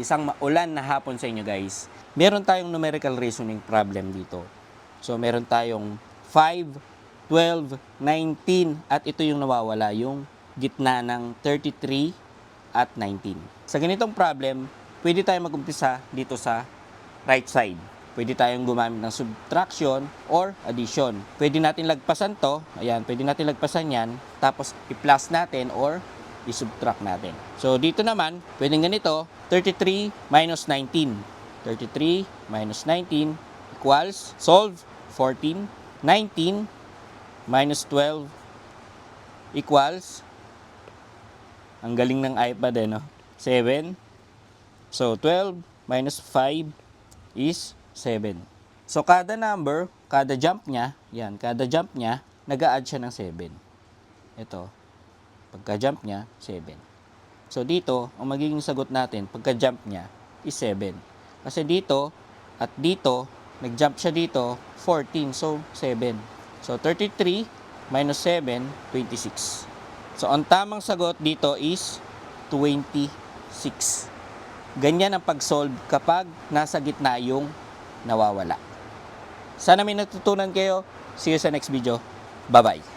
isang maulan na hapon sa inyo guys. Meron tayong numerical reasoning problem dito. So meron tayong 5, 12, 19 at ito yung nawawala, yung gitna ng 33 at 19. Sa ganitong problem, pwede tayong mag-umpisa dito sa right side. Pwede tayong gumamit ng subtraction or addition. Pwede natin lagpasan to. Ayan, pwede natin lagpasan yan. Tapos i-plus natin or i-subtract natin. So dito naman, pwedeng ganito, 33 minus 19. 33 minus 19 equals, solve, 14. 19 minus 12 equals, ang galing ng iPad no? 7. So 12 minus 5 is 7. So kada number, kada jump niya, nag-a-add siya ng 7. Ito, pagka-jump niya, 7. So dito, ang magiging sagot natin, pagka-jump niya, is 7. Kasi dito, at dito, nag-jump siya dito, 14. So, 7. So, 33 minus 7, 26. So, ang tamang sagot dito is 26. Ganyan ang pag-solve kapag nasa gitna yung nawawala. Sana may natutunan kayo. See you sa next video. Bye-bye.